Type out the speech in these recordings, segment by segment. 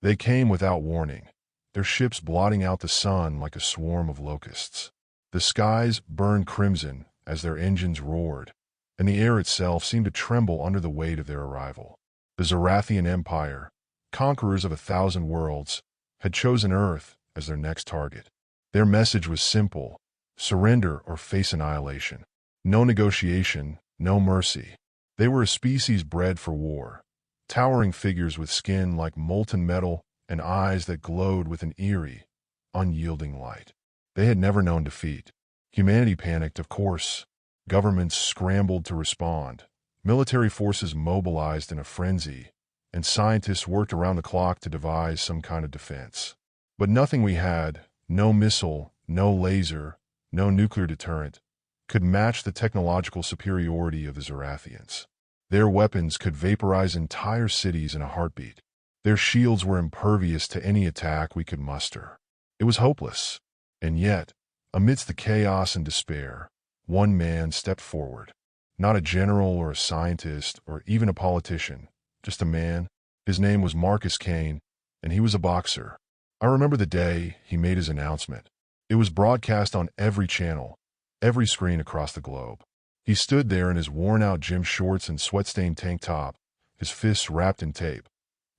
They came without warning, their ships blotting out the sun like a swarm of locusts. The skies burned crimson as their engines roared, and the air itself seemed to tremble under the weight of their arrival. The Zorathian Empire, conquerors of 1,000 worlds, had chosen Earth as their next target. Their message was simple: surrender or face annihilation. No negotiation, no mercy. They were a species bred for war, towering figures with skin like molten metal and eyes that glowed with an eerie, unyielding light. They had never known defeat. Humanity panicked, of course. Governments scrambled to respond. Military forces mobilized in a frenzy, and scientists worked around the clock to devise some kind of defense. But nothing we had, no missile, no laser, no nuclear deterrent, could match the technological superiority of the Zorathians. Their weapons could vaporize entire cities in a heartbeat. Their shields were impervious to any attack we could muster. It was hopeless. And yet, amidst the chaos and despair, one man stepped forward. Not a general or a scientist or even a politician, just a man. His name was Kane, and he was a boxer. I remember the day he made his announcement. It was broadcast on every channel, every screen across the globe. He stood there in his worn-out gym shorts and sweat-stained tank top, his fists wrapped in tape,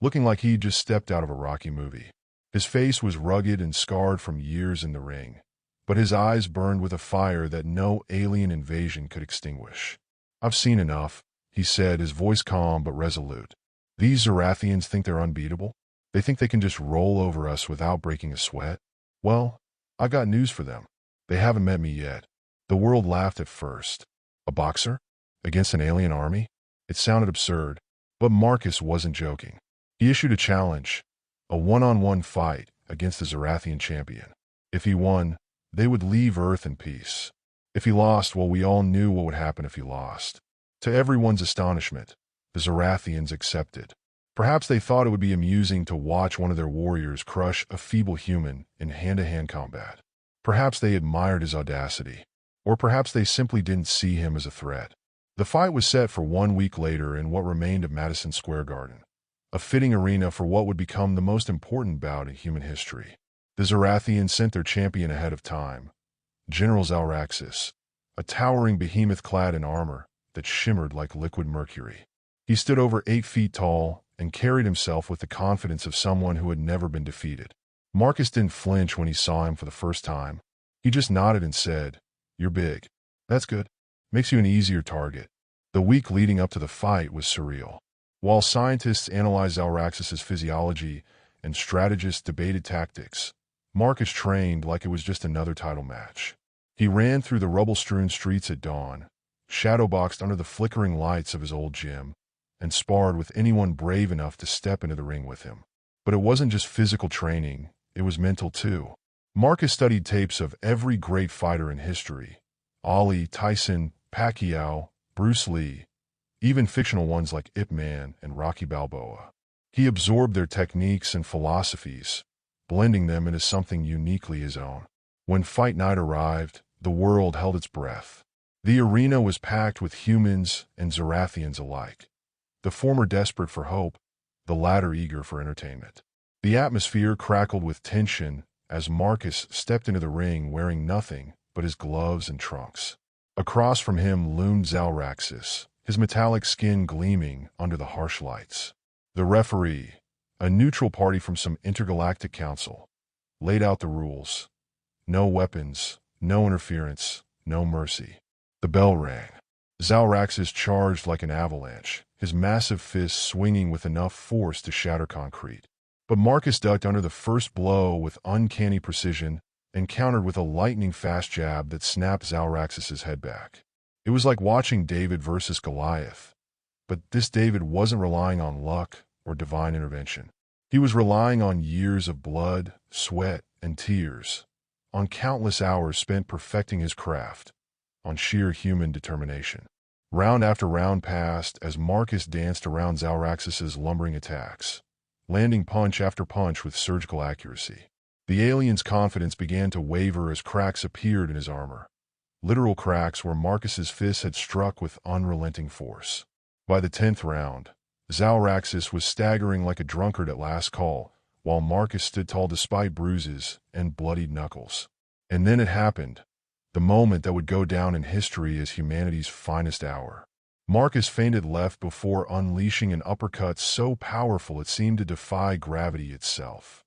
looking like he'd just stepped out of a Rocky movie. His face was rugged and scarred from years in the ring, but his eyes burned with a fire that no alien invasion could extinguish. "I've seen enough," he said, his voice calm but resolute. "These Zorathians think they're unbeatable? They think they can just roll over us without breaking a sweat? Well, I've got news for them. They haven't met me yet." The world laughed at first. A boxer? Against an alien army? It sounded absurd, but Marcus wasn't joking. He issued a challenge, a one-on-one fight against the Zorathian champion. If he won, they would leave Earth in peace. If he lost, well, we all knew what would happen if he lost. To everyone's astonishment, the Zorathians accepted. Perhaps they thought it would be amusing to watch one of their warriors crush a feeble human in hand-to-hand combat. Perhaps they admired his audacity. Or perhaps they simply didn't see him as a threat. The fight was set for 1 week later in what remained of Madison Square Garden, a fitting arena for what would become the most important bout in human history. The Zorathians sent their champion ahead of time, General Zalraxis, a towering behemoth clad in armor that shimmered like liquid mercury. He stood over 8 feet tall and carried himself with the confidence of someone who had never been defeated. Marcus didn't flinch when he saw him for the first time. He just nodded and said, "You're big. That's good. Makes you an easier target." The week leading up to the fight was surreal. While scientists analyzed Zalraxis' physiology and strategists debated tactics, Marcus trained like it was just another title match. He ran through the rubble-strewn streets at dawn, shadowboxed under the flickering lights of his old gym, and sparred with anyone brave enough to step into the ring with him. But it wasn't just physical training, it was mental too. Marcus studied tapes of every great fighter in history: Ali, Tyson, Pacquiao, Bruce Lee, even fictional ones like Ip Man and Rocky Balboa. He absorbed their techniques and philosophies, blending them into something uniquely his own. When fight night arrived, the world held its breath. The arena was packed with humans and Zorathians alike, the former desperate for hope, the latter eager for entertainment. The atmosphere crackled with tension as Marcus stepped into the ring wearing nothing but his gloves and trunks. Across from him loomed Zalraxis, his metallic skin gleaming under the harsh lights. The referee, a neutral party from some intergalactic council, laid out the rules. No weapons, no interference, no mercy. The bell rang. Zalraxis charged like an avalanche, his massive fists swinging with enough force to shatter concrete. But Marcus ducked under the first blow with uncanny precision and countered with a lightning-fast jab that snapped Zalraxis' head back. It was like watching David versus Goliath. But this David wasn't relying on luck or divine intervention. He was relying on years of blood, sweat, and tears, on countless hours spent perfecting his craft, on sheer human determination. Round after round passed as Marcus danced around Zalraxis' lumbering attacks, landing punch after punch with surgical accuracy. The alien's confidence began to waver as cracks appeared in his armor, literal cracks where Marcus's fists had struck with unrelenting force. By the 10th round, Zalraxis was staggering like a drunkard at last call, while Marcus stood tall despite bruises and bloodied knuckles. And then it happened, the moment that would go down in history as humanity's finest hour. Marcus feinted left before unleashing an uppercut so powerful it seemed to defy gravity itself.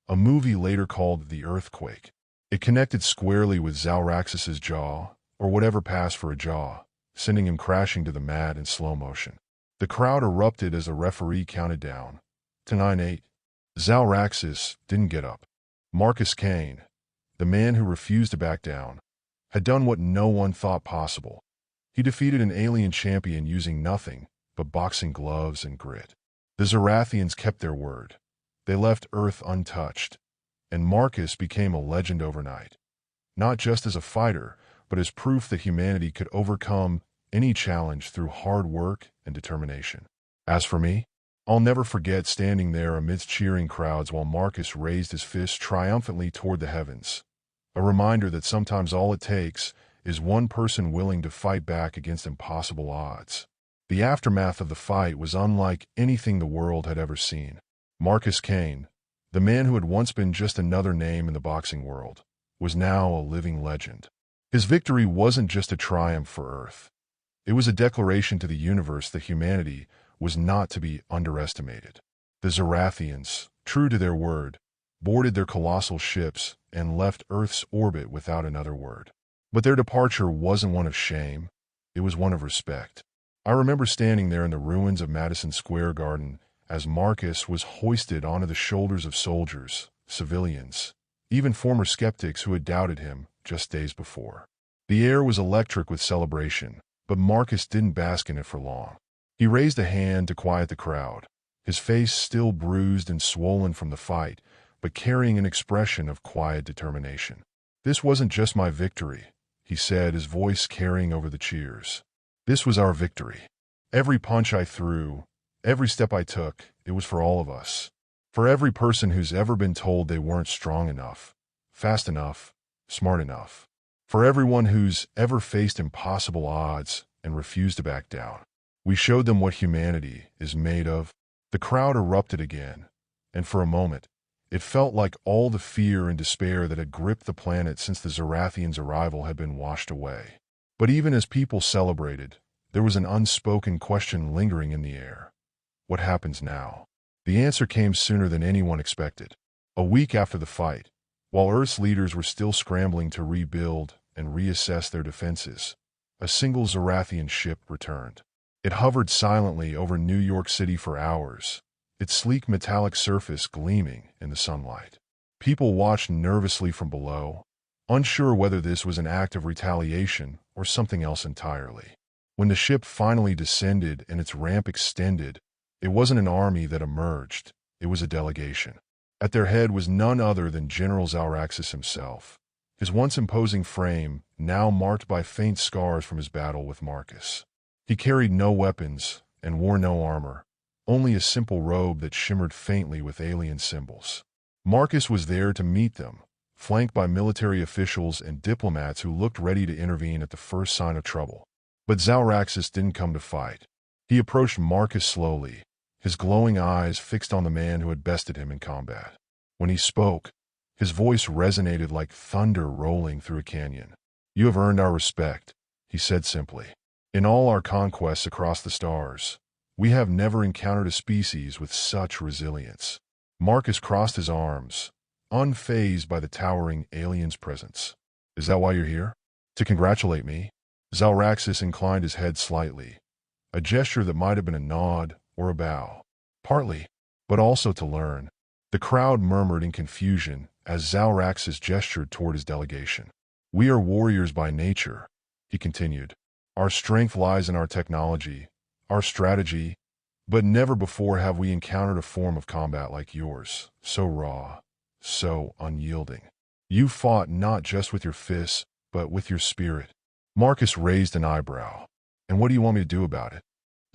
A movie later called The Earthquake. It connected squarely with Zorathion's jaw, or whatever passed for a jaw, sending him crashing to the mat in slow motion. The crowd erupted as the referee counted down to 9-8. Zorathian didn't get up. Marcus Kane, the man who refused to back down, had done what no one thought possible. He defeated an alien champion using nothing but boxing gloves and grit. The Zorathians kept their word. They left Earth untouched, and Marcus became a legend overnight. Not just as a fighter, but as proof that humanity could overcome any challenge through hard work and determination. As for me, I'll never forget standing there amidst cheering crowds while Marcus raised his fist triumphantly toward the heavens. A reminder that sometimes all it takes is one person willing to fight back against impossible odds. The aftermath of the fight was unlike anything the world had ever seen. Marcus Kane, the man who had once been just another name in the boxing world, was now a living legend. His victory wasn't just a triumph for Earth. It was a declaration to the universe that humanity was not to be underestimated. The Zorathians, true to their word, boarded their colossal ships and left Earth's orbit without another word. But their departure wasn't one of shame, it was one of respect. I remember standing there in the ruins of Madison Square Garden as Marcus was hoisted onto the shoulders of soldiers, civilians, even former skeptics who had doubted him just days before. The air was electric with celebration, but Marcus didn't bask in it for long. He raised a hand to quiet the crowd, his face still bruised and swollen from the fight, but carrying an expression of quiet determination. "This wasn't just my victory," he said, his voice carrying over the cheers. "This was our victory. Every punch I threw, every step I took, it was for all of us. For every person who's ever been told they weren't strong enough, fast enough, smart enough. For everyone who's ever faced impossible odds and refused to back down. We showed them what humanity is made of." The crowd erupted again, and for a moment, it felt like all the fear and despair that had gripped the planet since the Zorathians' arrival had been washed away. But even as people celebrated, there was an unspoken question lingering in the air. What happens now? The answer came sooner than anyone expected. A week after the fight, while Earth's leaders were still scrambling to rebuild and reassess their defenses, a single Zorathian ship returned. It hovered silently over New York City for hours, its sleek metallic surface gleaming in the sunlight. People watched nervously from below, unsure whether this was an act of retaliation or something else entirely. When the ship finally descended and its ramp extended, it wasn't an army that emerged, it was a delegation. At their head was none other than General Zorathian himself, his once imposing frame now marked by faint scars from his battle with Marcus. He carried no weapons and wore no armor, only a simple robe that shimmered faintly with alien symbols. Marcus was there to meet them, flanked by military officials and diplomats who looked ready to intervene at the first sign of trouble. But Zorathian didn't come to fight. He approached Marcus slowly, his glowing eyes fixed on the man who had bested him in combat. When he spoke, his voice resonated like thunder rolling through a canyon. "You have earned our respect," he said simply. "In all our conquests across the stars, we have never encountered a species with such resilience." Marcus crossed his arms, unfazed by the towering alien's presence. "Is that why you're here? To congratulate me?" Zorathian inclined his head slightly, a gesture that might have been a nod or a bow. "Partly, but also to learn." The crowd murmured in confusion as Zorathian gestured toward his delegation. "We are warriors by nature," he continued. "Our strength lies in our technology, our strategy, but never before have we encountered a form of combat like yours, so raw, so unyielding. You fought not just with your fists, but with your spirit." Marcus raised an eyebrow. "And what do you want me to do about it?"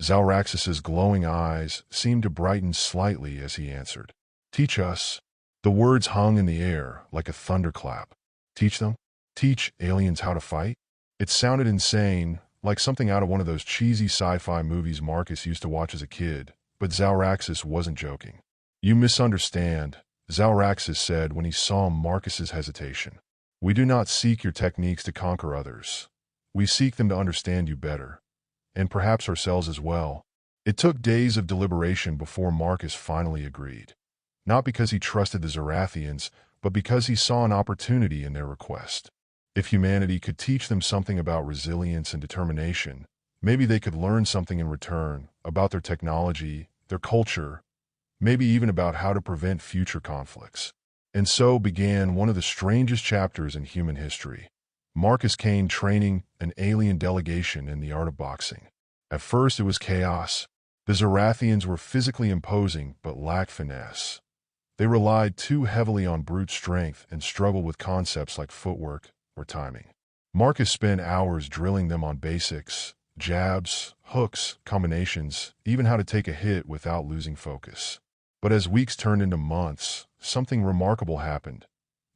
Zorathian's glowing eyes seemed to brighten slightly as he answered. "Teach us." The words hung in the air like a thunderclap. "Teach them? Teach aliens how to fight?" It sounded insane, like something out of one of those cheesy sci-fi movies Marcus used to watch as a kid, but Zorathian wasn't joking. "You misunderstand," Zauraxis said when he saw Marcus's hesitation. "We do not seek your techniques to conquer others. We seek them to understand you better, and perhaps ourselves as well." It took days of deliberation before Marcus finally agreed. Not because he trusted the Zorathians, but because he saw an opportunity in their request. If humanity could teach them something about resilience and determination, maybe they could learn something in return about their technology, their culture, maybe even about how to prevent future conflicts. And so began one of the strangest chapters in human history. Marcus Kane training an alien delegation in the art of boxing. At first it was chaos. The Zorathians were physically imposing but lacked finesse. They relied too heavily on brute strength and struggled with concepts like footwork or timing. Marcus spent hours drilling them on basics, jabs, hooks, combinations, even how to take a hit without losing focus. But as weeks turned into months, something remarkable happened.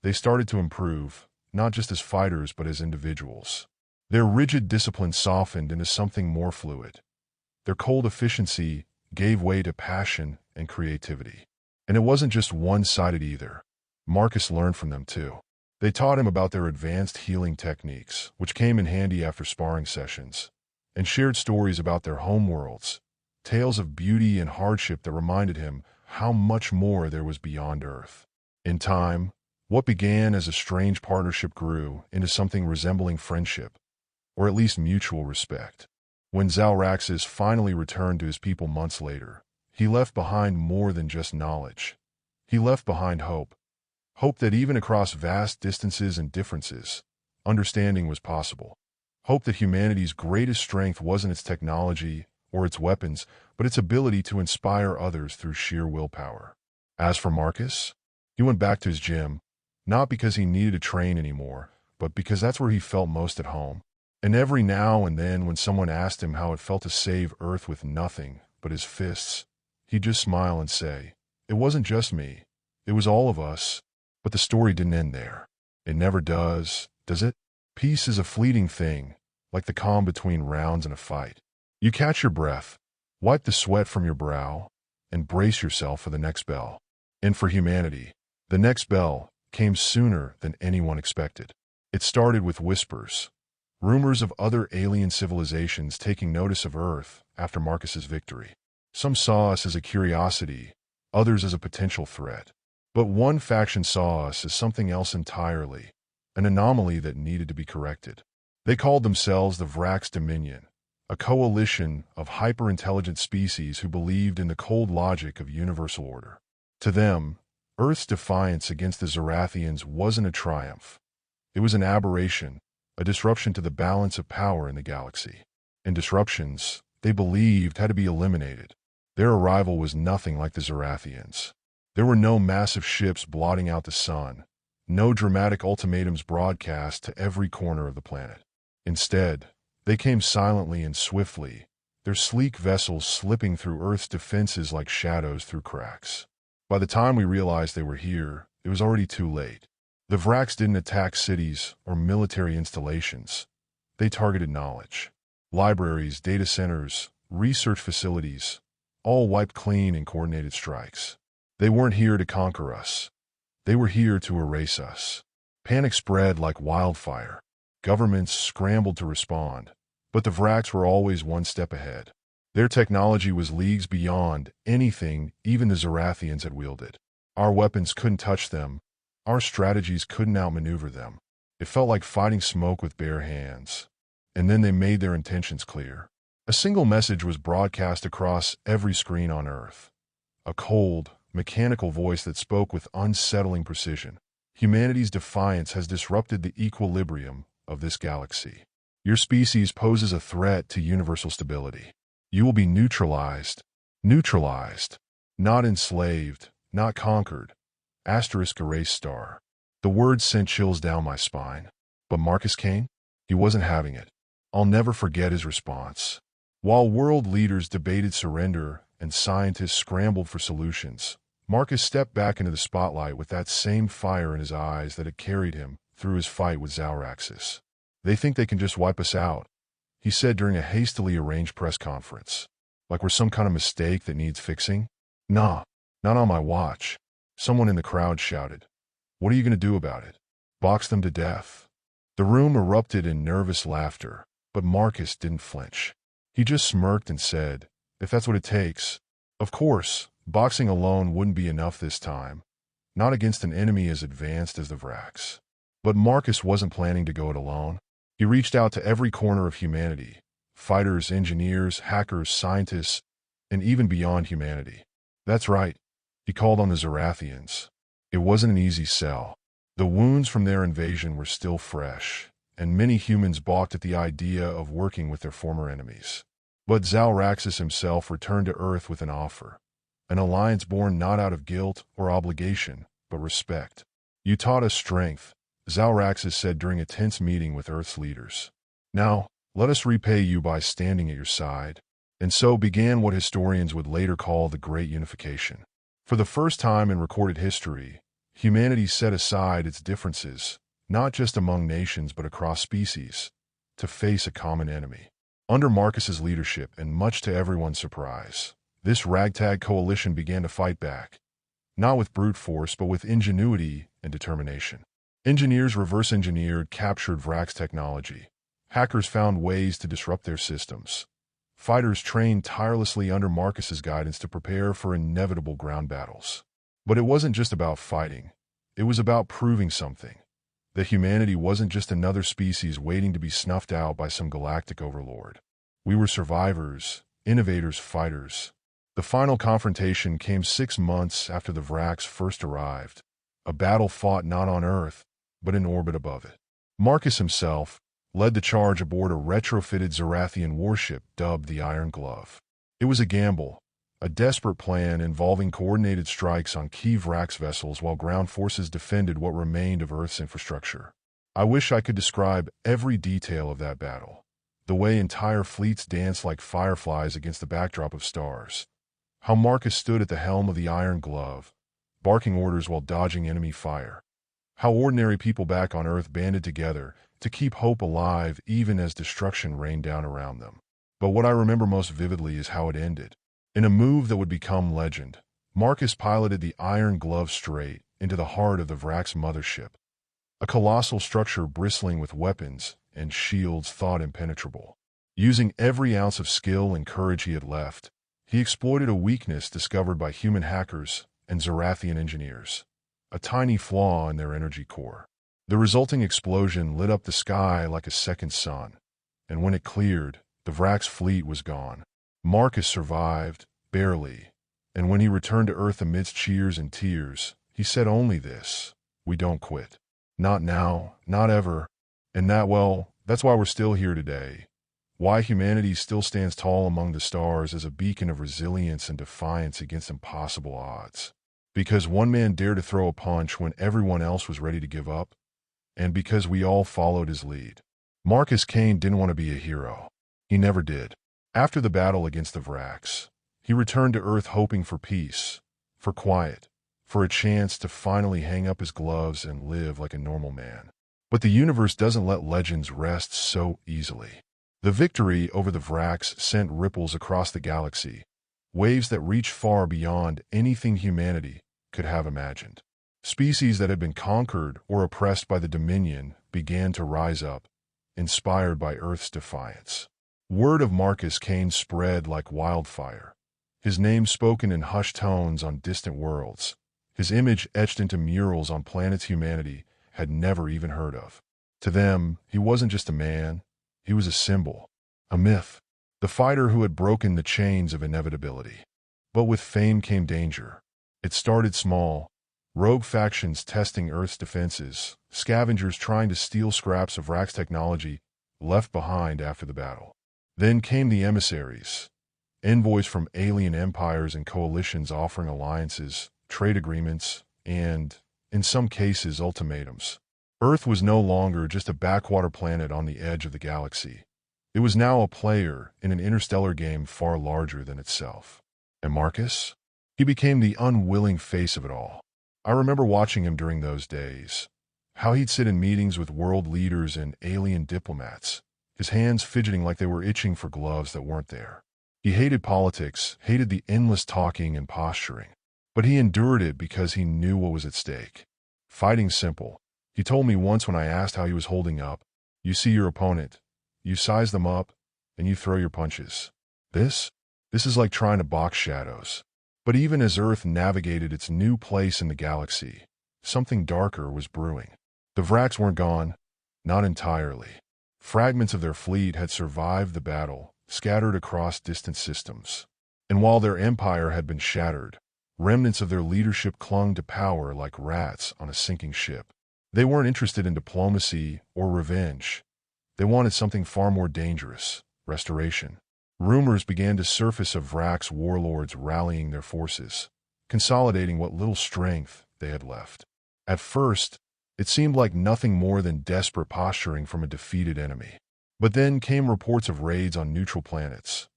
They started to improve, not just as fighters but as individuals. Their rigid discipline softened into something more fluid. Their cold efficiency gave way to passion and creativity. And it wasn't just one-sided either. Marcus learned from them too. They taught him about their advanced healing techniques, which came in handy after sparring sessions, and shared stories about their homeworlds, tales of beauty and hardship that reminded him how much more there was beyond Earth. In time, what began as a strange partnership grew into something resembling friendship, or at least mutual respect. When Zauraxis finally returned to his people months later, he left behind more than just knowledge. He left behind hope. Hope that even across vast distances and differences, understanding was possible. Hope that humanity's greatest strength wasn't its technology or its weapons, but its ability to inspire others through sheer willpower. As for Marcus, he went back to his gym, not because he needed to train anymore, but because that's where he felt most at home. And every now and then when someone asked him how it felt to save Earth with nothing but his fists, he'd just smile and say, "It wasn't just me. It was all of us." But the story didn't end there. It never does it? Peace is a fleeting thing, like the calm between rounds in a fight. You catch your breath, wipe the sweat from your brow, and brace yourself for the next bell. And for humanity, the next bell came sooner than anyone expected. It started with whispers, rumors of other alien civilizations taking notice of Earth after Marcus's victory. Some saw us as a curiosity, others as a potential threat. But one faction saw us as something else entirely, an anomaly that needed to be corrected. They called themselves the Vrax Dominion, a coalition of hyper-intelligent species who believed in the cold logic of universal order. To them, Earth's defiance against the Zorathians wasn't a triumph. It was an aberration, a disruption to the balance of power in the galaxy. And disruptions, they believed, had to be eliminated. Their arrival was nothing like the Zorathians. There were no massive ships blotting out the sun, no dramatic ultimatums broadcast to every corner of the planet. Instead, they came silently and swiftly, their sleek vessels slipping through Earth's defenses like shadows through cracks. By the time we realized they were here, it was already too late. The Vrax didn't attack cities or military installations. They targeted knowledge. Libraries, data centers, research facilities, all wiped clean in coordinated strikes. They weren't here to conquer us. They were here to erase us. Panic spread like wildfire. Governments scrambled to respond, but the Vrax were always one step ahead. Their technology was leagues beyond anything even the Zorathians had wielded. Our weapons couldn't touch them. Our strategies couldn't outmaneuver them. It felt like fighting smoke with bare hands. And then they made their intentions clear. A single message was broadcast across every screen on Earth. A cold, mechanical voice that spoke with unsettling precision. Humanity's defiance has disrupted the equilibrium of this galaxy. Your species poses a threat to universal stability. You will be neutralized. Neutralized. Not enslaved, not conquered. Asterisk erase star. The words sent chills down my spine. But Marcus Kane? He wasn't having it. I'll never forget his response. While world leaders debated surrender and scientists scrambled for solutions, Marcus stepped back into the spotlight with that same fire in his eyes that had carried him through his fight with Zauraxis. "They think they can just wipe us out," he said during a hastily arranged press conference. "Like we're some kind of mistake that needs fixing? Nah, Not on my watch. Someone in the crowd shouted. What are you going to do about it? Box them to death. The room erupted in nervous laughter, but Marcus didn't flinch. He just smirked and said, if that's what it takes. Of course, boxing alone wouldn't be enough this time, not against an enemy as advanced as the Vracs. But Marcus wasn't planning to go it alone. He reached out to every corner of humanity, fighters, engineers, hackers, scientists, and even beyond humanity. That's right, he called on the Zorathians. It wasn't an easy sell. The wounds from their invasion were still fresh, and many humans balked at the idea of working with their former enemies. But Zalraxis himself returned to Earth with an offer, an alliance born not out of guilt or obligation, but respect. You taught us strength, Zalraxis said during a tense meeting with Earth's leaders. Now, let us repay you by standing at your side. And so began what historians would later call the Great Unification. For the first time in recorded history, humanity set aside its differences, not just among nations but across species, to face a common enemy. Under Marcus's leadership, and much to everyone's surprise, this ragtag coalition began to fight back, not with brute force but with ingenuity and determination. Engineers reverse-engineered captured Vrax technology. Hackers found ways to disrupt their systems. Fighters trained tirelessly under Marcus's guidance to prepare for inevitable ground battles. But it wasn't just about fighting. It was about proving something. That humanity wasn't just another species waiting to be snuffed out by some galactic overlord. We were survivors, innovators, fighters. The final confrontation came 6 months after the Vrax first arrived. A battle fought not on Earth, but in orbit above it. Marcus himself led the charge aboard a retrofitted Zorathian warship dubbed the Iron Glove. It was a gamble, a desperate plan involving coordinated strikes on key Vrax vessels while ground forces defended what remained of Earth's infrastructure. I wish I could describe every detail of that battle, the way entire fleets danced like fireflies against the backdrop of stars, how Marcus stood at the helm of the Iron Glove, barking orders while dodging enemy fire, how ordinary people back on Earth banded together to keep hope alive even as destruction rained down around them. But what I remember most vividly is how it ended. In a move that would become legend, Marcus piloted the Iron Glove straight into the heart of the Vrax mothership, a colossal structure bristling with weapons and shields thought impenetrable. Using every ounce of skill and courage he had left, he exploited a weakness discovered by human hackers and Zorathian engineers, a tiny flaw in their energy core. The resulting explosion lit up the sky like a second sun, and when it cleared, the Vrax fleet was gone. Marcus survived, barely, and when he returned to Earth amidst cheers and tears, he said only this: we don't quit. Not now, not ever. And that's why we're still here today. Why humanity still stands tall among the stars as a beacon of resilience and defiance against impossible odds. Because one man dared to throw a punch when everyone else was ready to give up, and because we all followed his lead. Marcus Kane didn't want to be a hero. He never did. After the battle against the Vrax, he returned to Earth hoping for peace, for quiet, for a chance to finally hang up his gloves and live like a normal man. But the universe doesn't let legends rest so easily. The victory over the Vrax sent ripples across the galaxy, waves that reached far beyond anything humanity could have imagined. Species that had been conquered or oppressed by the Dominion began to rise up, inspired by Earth's defiance. Word of Marcus Kane spread like wildfire, his name spoken in hushed tones on distant worlds, his image etched into murals on planets humanity had never even heard of. To them, he wasn't just a man, he was a symbol, a myth, the fighter who had broken the chains of inevitability. But with fame came danger. It started small, rogue factions testing Earth's defenses, scavengers trying to steal scraps of Vrax technology left behind after the battle. Then came the emissaries, envoys from alien empires and coalitions offering alliances, trade agreements, and, in some cases, ultimatums. Earth was no longer just a backwater planet on the edge of the galaxy. It was now a player in an interstellar game far larger than itself. And Marcus? He became the unwilling face of it all. I remember watching him during those days, how he'd sit in meetings with world leaders and alien diplomats, his hands fidgeting like they were itching for gloves that weren't there. He hated politics, hated the endless talking and posturing. But he endured it because he knew what was at stake. Fighting simple. He told me once when I asked how he was holding up, "You see your opponent, you size them up, and you throw your punches. This is like trying to box shadows." But even as Earth navigated its new place in the galaxy, something darker was brewing. The Vraks weren't gone, not entirely. Fragments of their fleet had survived the battle, scattered across distant systems. And while their empire had been shattered, remnants of their leadership clung to power like rats on a sinking ship. They weren't interested in diplomacy or revenge. They wanted something far more dangerous: restoration. Rumors began to surface of Vraks warlords rallying their forces, consolidating what little strength they had left. At first, it seemed like nothing more than desperate posturing from a defeated enemy. But then came reports of raids on neutral planets,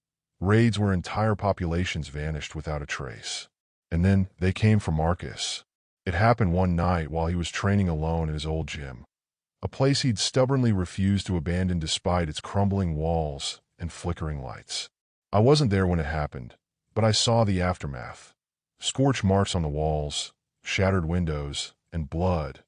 raids where entire populations vanished without a trace. And then they came for Marcus. It happened one night while he was training alone in his old gym, a place he'd stubbornly refused to abandon despite its crumbling walls and flickering lights. I wasn't there when it happened, but I saw the aftermath. Scorch marks on the walls, shattered windows, and blood,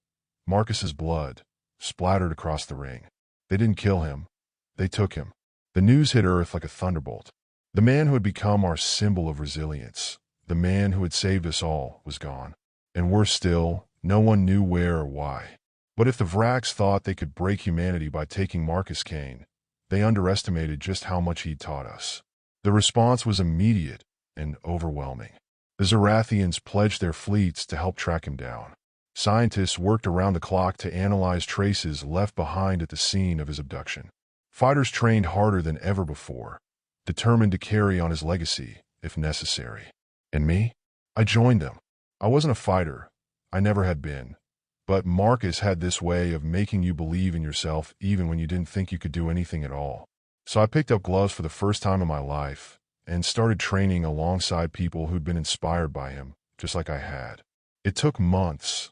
Marcus's blood, splattered across the ring. They didn't kill him. They took him. The news hit Earth like a thunderbolt. The man who had become our symbol of resilience, the man who had saved us all, was gone. And worse still, no one knew where or why. But if the Vraks thought they could break humanity by taking Marcus Kane, they underestimated just how much he'd taught us. The response was immediate and overwhelming. The Zorathians pledged their fleets to help track him down. Scientists worked around the clock to analyze traces left behind at the scene of his abduction. Fighters trained harder than ever before, determined to carry on his legacy if necessary. And me? I joined them. I wasn't a fighter. I never had been. But Marcus had this way of making you believe in yourself even when you didn't think you could do anything at all. So I picked up gloves for the first time in my life and started training alongside people who'd been inspired by him, just like I had. It took months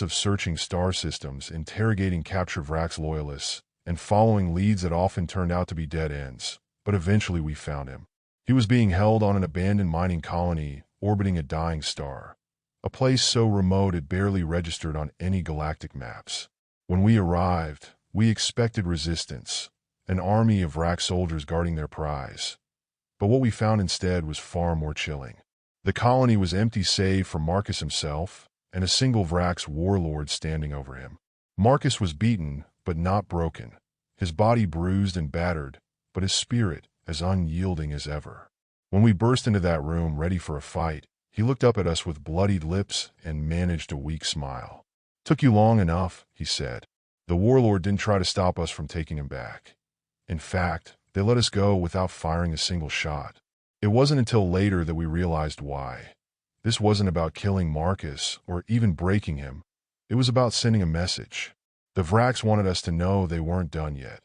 of searching star systems, interrogating captured Vraks loyalists, and following leads that often turned out to be dead ends. But eventually we found him. He was being held on an abandoned mining colony orbiting a dying star, a place so remote it barely registered on any galactic maps. When we arrived, we expected resistance, an army of Vrak soldiers guarding their prize. But what we found instead was far more chilling. The colony was empty save for Marcus himself and a single Vrak's warlord standing over him. Marcus was beaten, but not broken. His body bruised and battered, but his spirit as unyielding as ever. When we burst into that room ready for a fight, he looked up at us with bloodied lips and managed a weak smile. "Took you long enough," he said. "The warlord didn't try to stop us from taking him back. In fact, they let us go without firing a single shot. It wasn't until later that we realized why. This wasn't about killing Marcus or even breaking him. It was about sending a message. The Vraks wanted us to know they weren't done yet,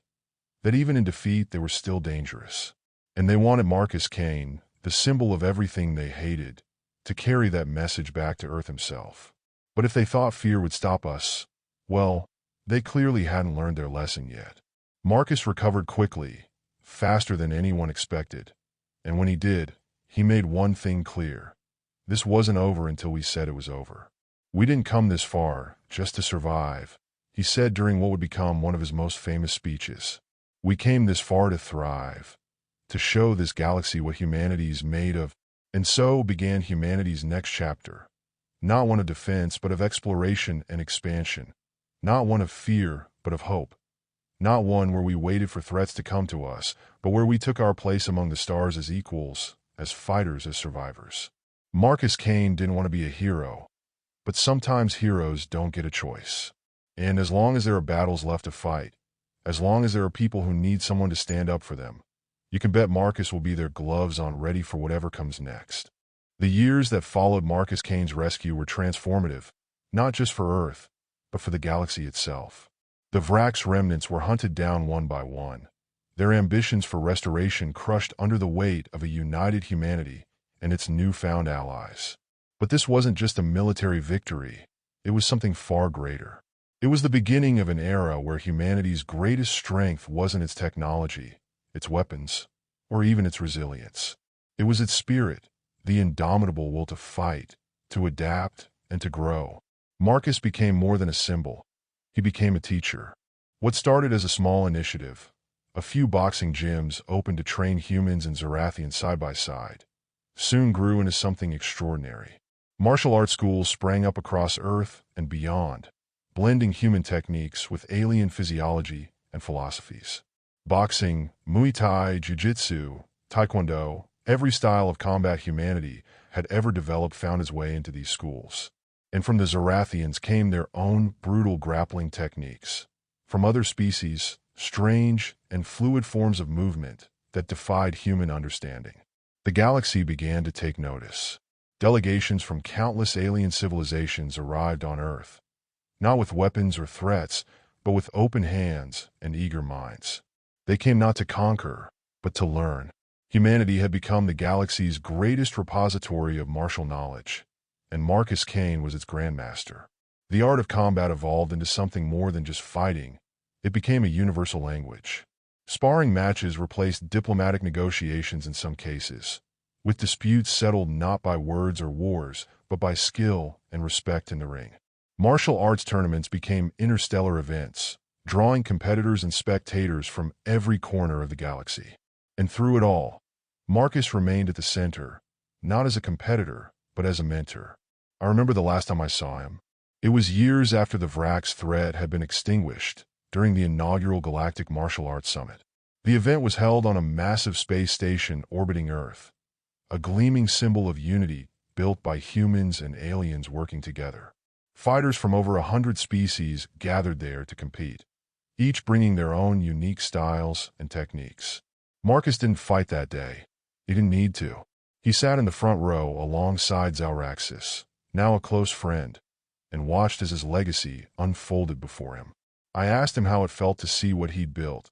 that even in defeat they were still dangerous. And they wanted Marcus Kane, the symbol of everything they hated, to carry that message back to Earth himself. But if they thought fear would stop us, well, they clearly hadn't learned their lesson yet." Marcus recovered quickly, faster than anyone expected. And when he did, he made one thing clear. This wasn't over until we said it was over. "We didn't come this far just to survive," he said during what would become one of his most famous speeches. "We came this far to thrive, to show this galaxy what humanity's made of." And so began humanity's next chapter. Not one of defense, but of exploration and expansion. Not one of fear, but of hope. Not one where we waited for threats to come to us, but where we took our place among the stars as equals, as fighters, as survivors. Marcus Kane didn't want to be a hero, but sometimes heroes don't get a choice. And as long as there are battles left to fight, as long as there are people who need someone to stand up for them, you can bet Marcus will be their gloves on, ready for whatever comes next. The years that followed Marcus Kane's rescue were transformative, not just for Earth, but for the galaxy itself. The Vrak's remnants were hunted down one by one, their ambitions for restoration crushed under the weight of a united humanity and its newfound allies. But this wasn't just a military victory, it was something far greater. It was the beginning of an era where humanity's greatest strength wasn't its technology, its weapons, or even its resilience. It was its spirit, the indomitable will to fight, to adapt, and to grow. Marcus became more than a symbol. He became a teacher. What started as a small initiative, a few boxing gyms opened to train humans and Zorathians side by side, soon grew into something extraordinary. Martial arts schools sprang up across Earth and beyond, blending human techniques with alien physiology and philosophies. Boxing, Muay Thai, Jiu-Jitsu, Taekwondo, every style of combat humanity had ever developed found its way into these schools. And from the Zorathians came their own brutal grappling techniques. From other species, strange and fluid forms of movement that defied human understanding. The galaxy began to take notice. Delegations from countless alien civilizations arrived on Earth, not with weapons or threats, but with open hands and eager minds. They came not to conquer, but to learn. Humanity had become the galaxy's greatest repository of martial knowledge, and Marcus Kane was its grandmaster. The art of combat evolved into something more than just fighting. It became a universal language. Sparring matches replaced diplomatic negotiations in some cases, with disputes settled not by words or wars, but by skill and respect in the ring. Martial arts tournaments became interstellar events, drawing competitors and spectators from every corner of the galaxy. And through it all, Marcus remained at the center, not as a competitor, but as a mentor. I remember the last time I saw him. It was years after the Vrax threat had been extinguished, during the inaugural Galactic Martial Arts Summit. The event was held on a massive space station orbiting Earth, a gleaming symbol of unity built by humans and aliens working together. Fighters from over 100 species gathered there to compete, each bringing their own unique styles and techniques. Marcus didn't fight that day. He didn't need to. He sat in the front row alongside Zoraxis, now a close friend, and watched as his legacy unfolded before him. I asked him how it felt to see what he'd built,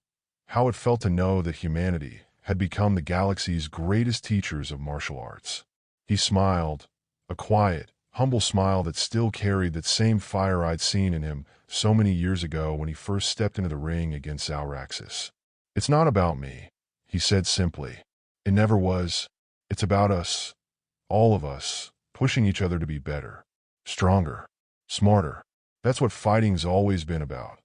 how it felt to know that humanity had become the galaxy's greatest teachers of martial arts. He smiled, a quiet, humble smile that still carried that same fire I'd seen in him so many years ago when he first stepped into the ring against Zoraxis. "It's not about me," he said simply. "It never was. It's about us, all of us, pushing each other to be better, stronger, smarter. That's what fighting's always been about.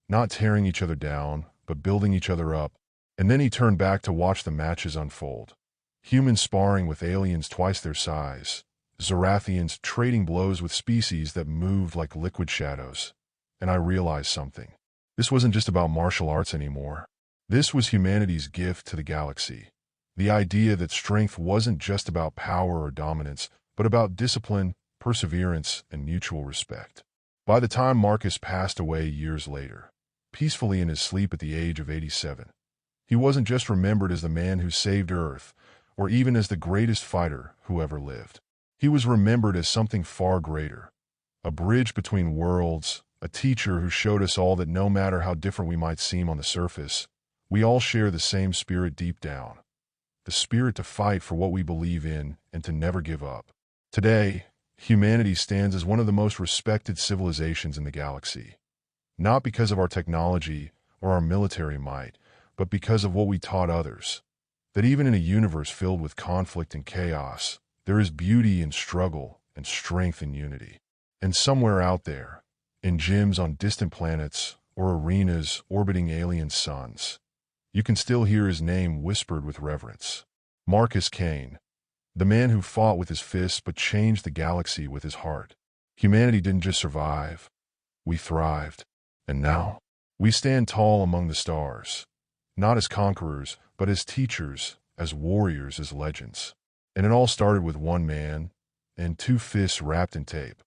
Not tearing each other down, but building each other up." And then he turned back to watch the matches unfold. Humans sparring with aliens twice their size, Zorathians trading blows with species that moved like liquid shadows. And I realized something. This wasn't just about martial arts anymore. This was humanity's gift to the galaxy. The idea that strength wasn't just about power or dominance, but about discipline, perseverance, and mutual respect. By the time Marcus passed away years later, peacefully in his sleep at the age of 87, he wasn't just remembered as the man who saved Earth, or even as the greatest fighter who ever lived. He was remembered as something far greater, a bridge between worlds, a teacher who showed us all that no matter how different we might seem on the surface, we all share the same spirit deep down, the spirit to fight for what we believe in and to never give up. Today, humanity stands as one of the most respected civilizations in the galaxy, not because of our technology or our military might, but because of what we taught others, that even in a universe filled with conflict and chaos, there is beauty in struggle and strength in unity. And somewhere out there, in gyms on distant planets or arenas orbiting alien suns, you can still hear his name whispered with reverence. Marcus Kane, the man who fought with his fists but changed the galaxy with his heart. Humanity didn't just survive, we thrived. And now, we stand tall among the stars, not as conquerors, but as teachers, as warriors, as legends. And it all started with one man and two fists wrapped in tape.